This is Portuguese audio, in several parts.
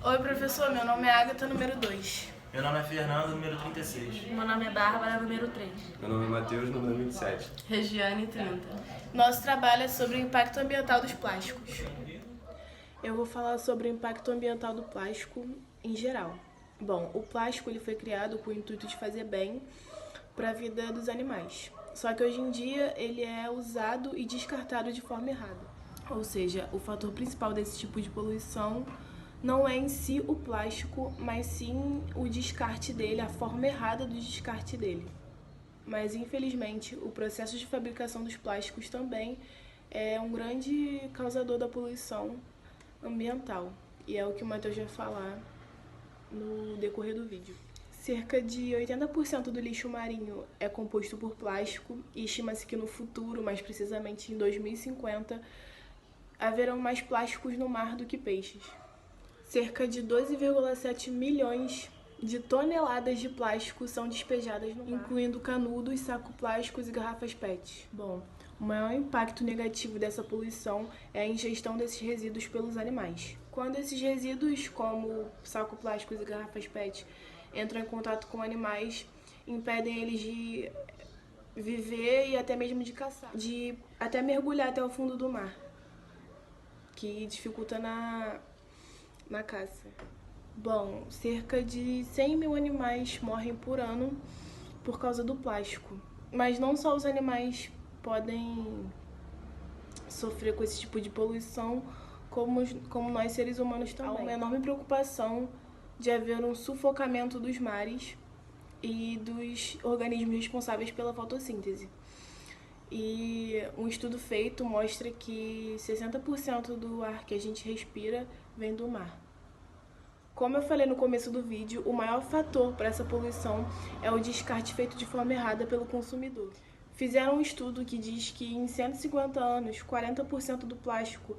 Oi, professor. Meu nome é Agatha, número 2. Meu nome é Fernando, número 36. Meu nome é Bárbara, número 3. Meu nome é Matheus, número 27. Regiane, 30. Nosso trabalho é sobre o impacto ambiental dos plásticos. Eu vou falar sobre o impacto ambiental do plástico em geral. Bom, o plástico ele foi criado com o intuito de fazer bem para a vida dos animais. Só que hoje em dia ele é usado e descartado de forma errada. Ou seja, o fator principal desse tipo de poluição não é em si o plástico, mas sim o descarte dele, a forma errada do descarte dele. Mas, infelizmente, o processo de fabricação dos plásticos também é um grande causador da poluição ambiental. E é o que o Matheus vai falar no decorrer do vídeo. Cerca de 80% do lixo marinho é composto por plástico e estima-se que no futuro, mais precisamente em 2050, haverão mais plásticos no mar do que peixes. Cerca de 12,7 milhões de toneladas de plástico são despejadas no mar, incluindo canudos, sacos plásticos e garrafas PET. Bom, o maior impacto negativo dessa poluição é a ingestão desses resíduos pelos animais. Quando esses resíduos, como sacos plásticos e garrafas PET, entram em contato com animais, impedem eles de viver e até mesmo de caçar, de até mergulhar até o fundo do mar, que dificulta na caça. Bom, cerca de 100 mil animais morrem por ano por causa do plástico. Mas não só os animais podem sofrer com esse tipo de poluição, como nós seres humanos também. Há uma enorme preocupação de haver um sufocamento dos mares e dos organismos responsáveis pela fotossíntese. E um estudo feito mostra que 60% do ar que a gente respira vem do mar. Como eu falei no começo do vídeo, o maior fator para essa poluição é o descarte feito de forma errada pelo consumidor. Fizeram um estudo que diz que em 150 anos, 40% do plástico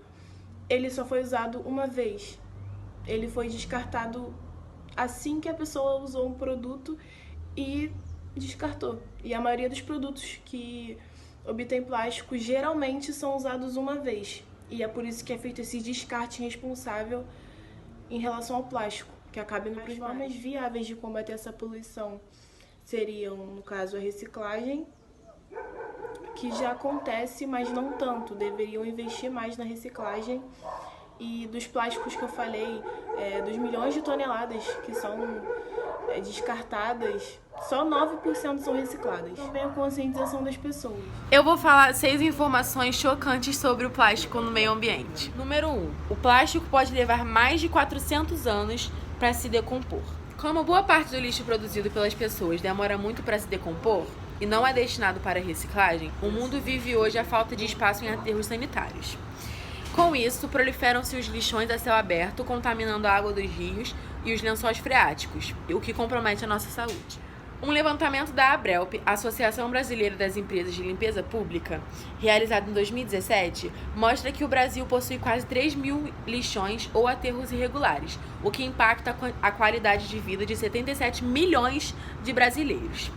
ele só foi usado uma vez. Ele foi descartado assim que a pessoa usou um produto e descartou. E a maioria dos produtos que obtém plástico geralmente são usados uma vez. E é por isso que é feito esse descarte irresponsável em relação ao plástico, que acaba indo para os mares. Formas viáveis de combater essa poluição seriam, no caso, a reciclagem, que já acontece, mas não tanto. Deveriam investir mais na reciclagem. E dos plásticos que eu falei, dos milhões de toneladas que são descartadas, só 9% são recicladas. Também a conscientização das pessoas. Eu vou falar 6 informações chocantes sobre o plástico no meio ambiente. Número 1. O plástico pode levar mais de 400 anos para se decompor. Como boa parte do lixo produzido pelas pessoas demora muito para se decompor e não é destinado para reciclagem, o mundo vive hoje a falta de espaço em aterros sanitários. Com isso, proliferam-se os lixões a céu aberto, contaminando a água dos rios e os lençóis freáticos, o que compromete a nossa saúde. Um levantamento da ABRELP, Associação Brasileira das Empresas de Limpeza Pública, realizado em 2017, mostra que o Brasil possui quase 3 mil lixões ou aterros irregulares, o que impacta a qualidade de vida de 77 milhões de brasileiros.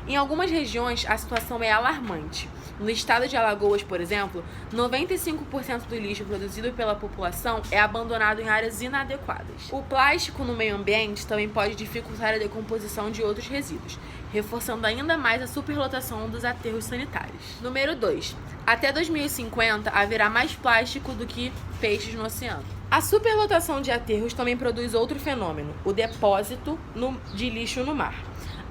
Em algumas regiões, a situação é alarmante. No estado de Alagoas, por exemplo, 95% do lixo produzido pela população é abandonado em áreas inadequadas. O plástico no meio ambiente também pode dificultar a decomposição de outros resíduos, reforçando ainda mais a superlotação dos aterros sanitários. Número 2. Até 2050, haverá mais plástico do que peixes no oceano. A superlotação de aterros também produz outro fenômeno, o depósito de lixo no mar.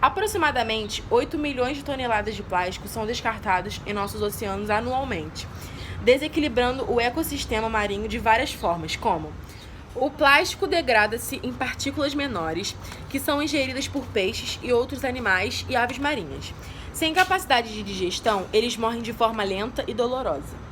Aproximadamente 8 milhões de toneladas de plástico são descartados em nossos oceanos anualmente, desequilibrando o ecossistema marinho de várias formas, como o plástico degrada-se em partículas menores, que são ingeridas por peixes e outros animais e aves marinhas. Sem capacidade de digestão, eles morrem de forma lenta e dolorosa.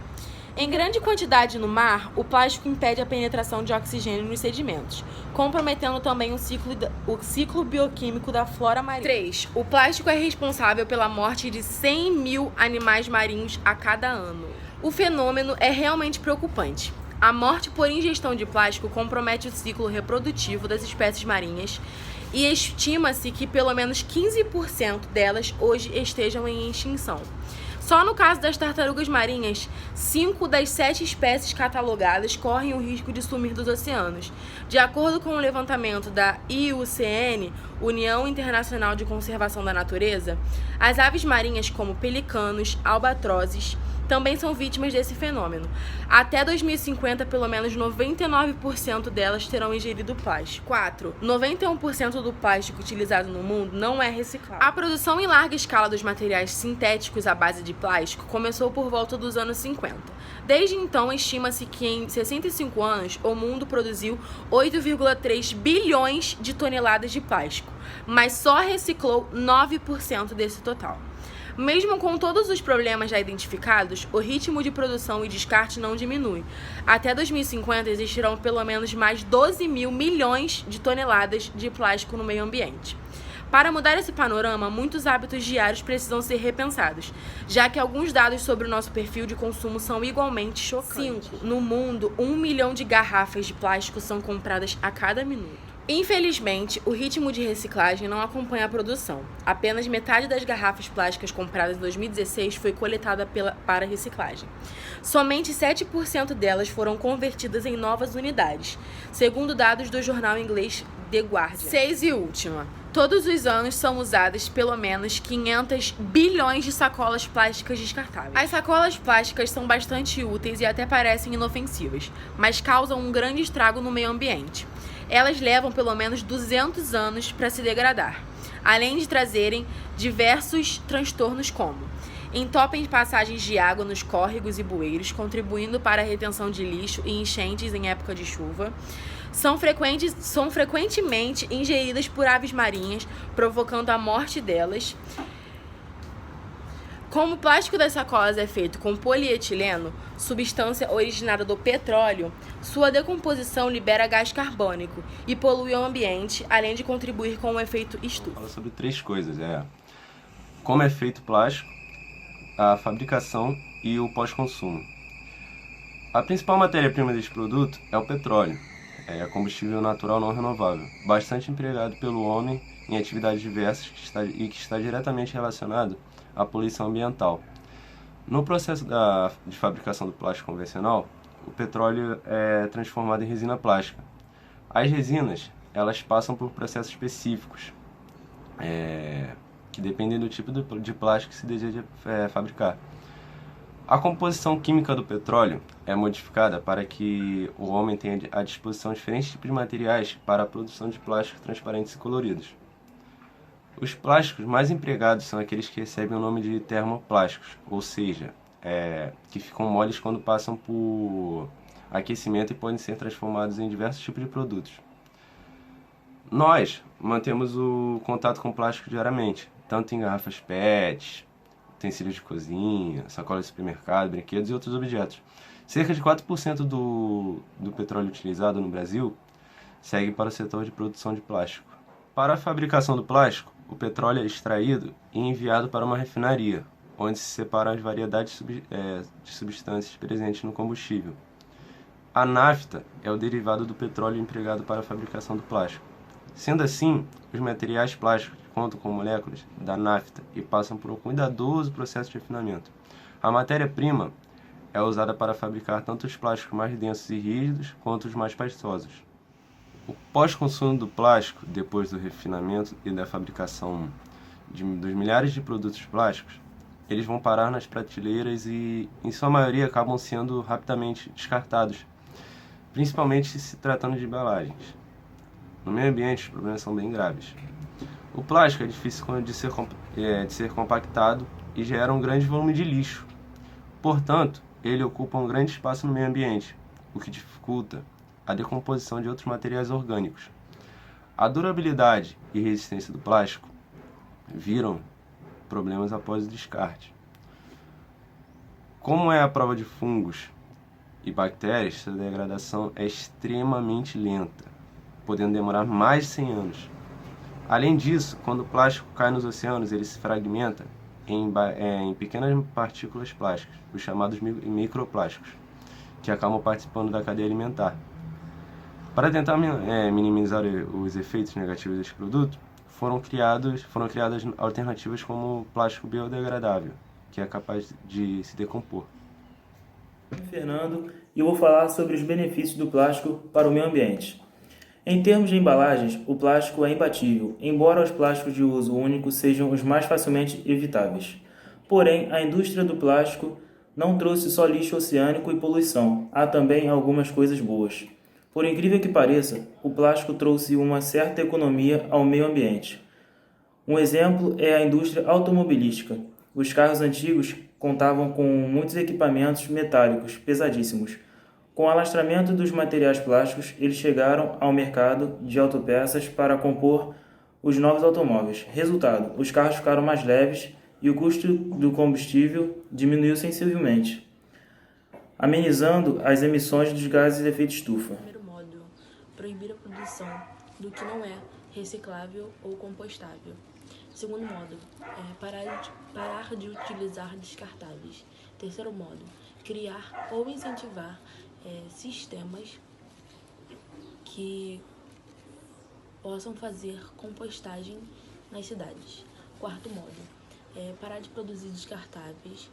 Em grande quantidade no mar, o plástico impede a penetração de oxigênio nos sedimentos, comprometendo também o ciclo bioquímico da flora marinha. 3. O plástico é responsável pela morte de 100 mil animais marinhos a cada ano. O fenômeno é realmente preocupante. A morte por ingestão de plástico compromete o ciclo reprodutivo das espécies marinhas e estima-se que pelo menos 15% delas hoje estejam em extinção. Só no caso das tartarugas marinhas, 5 das 7 espécies catalogadas correm o risco de sumir dos oceanos. De acordo com o levantamento da IUCN, União Internacional de Conservação da Natureza, as aves marinhas como pelicanos, albatrozes, também são vítimas desse fenômeno. Até 2050, pelo menos 99% delas terão ingerido plástico. 4. 91% do plástico utilizado no mundo não é reciclado. A produção em larga escala dos materiais sintéticos à base de plástico começou por volta dos anos 50. Desde então, estima-se que em 65 anos, o mundo produziu 8,3 bilhões de toneladas de plástico, mas só reciclou 9% desse total. Mesmo com todos os problemas já identificados, o ritmo de produção e descarte não diminui. Até 2050 existirão pelo menos mais 12 mil milhões de toneladas de plástico no meio ambiente. Para mudar esse panorama, muitos hábitos diários precisam ser repensados, já que alguns dados sobre o nosso perfil de consumo são igualmente chocantes. 5. No mundo, 1 milhão de garrafas de plástico são compradas a cada minuto. Infelizmente, o ritmo de reciclagem não acompanha a produção. Apenas metade das garrafas plásticas compradas em 2016 foi coletada para reciclagem. Somente 7% delas foram convertidas em novas unidades, segundo dados do jornal inglês The Guardian. 6 e última. Todos os anos são usadas pelo menos 500 bilhões de sacolas plásticas descartáveis. As sacolas plásticas são bastante úteis e até parecem inofensivas, mas causam um grande estrago no meio ambiente. Elas levam pelo menos 200 anos para se degradar, além de trazerem diversos transtornos como entopem passagens de água nos córregos e bueiros, contribuindo para a retenção de lixo e enchentes em época de chuva. São frequentemente ingeridas por aves marinhas, provocando a morte delas. Como o plástico das sacolas é feito com polietileno, substância originada do petróleo, sua decomposição libera gás carbônico e polui o ambiente, além de contribuir com o efeito estufa. Fala sobre 3 coisas, como é feito o plástico, a fabricação e o pós-consumo. A principal matéria-prima deste produto é o petróleo, combustível natural não renovável, bastante empregado pelo homem em atividades diversas que está diretamente relacionado à poluição ambiental. No processo de fabricação do plástico convencional, o petróleo é transformado em resina plástica. As resinas, elas passam por processos específicos, que dependem do tipo de plástico que se deseja fabricar. A composição química do petróleo é modificada para que o homem tenha à disposição diferentes tipos de materiais para a produção de plásticos transparentes e coloridos. Os plásticos mais empregados são aqueles que recebem o nome de termoplásticos, ou seja, que ficam moles quando passam por aquecimento e podem ser transformados em diversos tipos de produtos. Nós mantemos o contato com plástico diariamente, tanto em garrafas PET, utensílios de cozinha, sacolas de supermercado, brinquedos e outros objetos. Cerca de 4% do petróleo utilizado no Brasil segue para o setor de produção de plástico. Para a fabricação do plástico, o petróleo é extraído e enviado para uma refinaria, onde se separam as variedades de substâncias presentes no combustível. A nafta é o derivado do petróleo empregado para a fabricação do plástico. Sendo assim, os materiais plásticos contam com moléculas da nafta e passam por um cuidadoso processo de refinamento. A matéria-prima é usada para fabricar tanto os plásticos mais densos e rígidos quanto os mais pastosos. O pós-consumo do plástico, depois do refinamento e da fabricação dos milhares de produtos plásticos, eles vão parar nas prateleiras e, em sua maioria, acabam sendo rapidamente descartados, principalmente se tratando de embalagens. No meio ambiente, os problemas são bem graves. O plástico é difícil de ser compactado e gera um grande volume de lixo. Portanto, ele ocupa um grande espaço no meio ambiente, o que dificulta a decomposição de outros materiais orgânicos. A durabilidade e resistência do plástico viram problemas após o descarte. Como é a prova de fungos e bactérias, sua degradação é extremamente lenta, podendo demorar mais de 100 anos. Além disso, quando o plástico cai nos oceanos, ele se fragmenta em pequenas partículas plásticas, os chamados microplásticos, que acabam participando da cadeia alimentar. Para tentar minimizar os efeitos negativos deste produto, foram criadas alternativas como o plástico biodegradável, que é capaz de se decompor. Fernando, e eu vou falar sobre os benefícios do plástico para o meio ambiente. Em termos de embalagens, o plástico é imbatível, embora os plásticos de uso único sejam os mais facilmente evitáveis. Porém, a indústria do plástico não trouxe só lixo oceânico e poluição, há também algumas coisas boas. Por incrível que pareça, o plástico trouxe uma certa economia ao meio ambiente. Um exemplo é a indústria automobilística. Os carros antigos contavam com muitos equipamentos metálicos pesadíssimos. Com o alastramento dos materiais plásticos, eles chegaram ao mercado de autopeças para compor os novos automóveis. Resultado, os carros ficaram mais leves e o custo do combustível diminuiu sensivelmente, amenizando as emissões dos gases de efeito estufa. Primeiro modo, proibir a produção do que não é reciclável ou compostável. Segundo modo, parar de utilizar descartáveis. Terceiro modo, criar ou incentivar sistemas que possam fazer compostagem nas cidades. Quarto modo, parar de produzir descartáveis,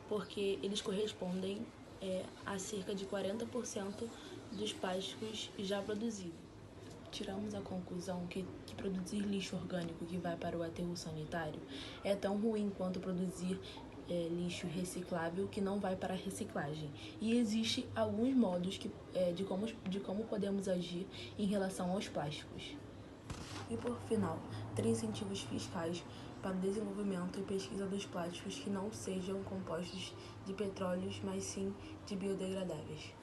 porque eles correspondem a cerca de 40% dos plásticos já produzidos. Tiramos a conclusão que produzir lixo orgânico que vai para o aterro sanitário é tão ruim quanto produzir lixo reciclável que não vai para a reciclagem. E existem alguns modos de como podemos agir em relação aos plásticos. E por final, ter incentivos fiscais para o desenvolvimento e pesquisa dos plásticos que não sejam compostos de petróleos, mas sim de biodegradáveis.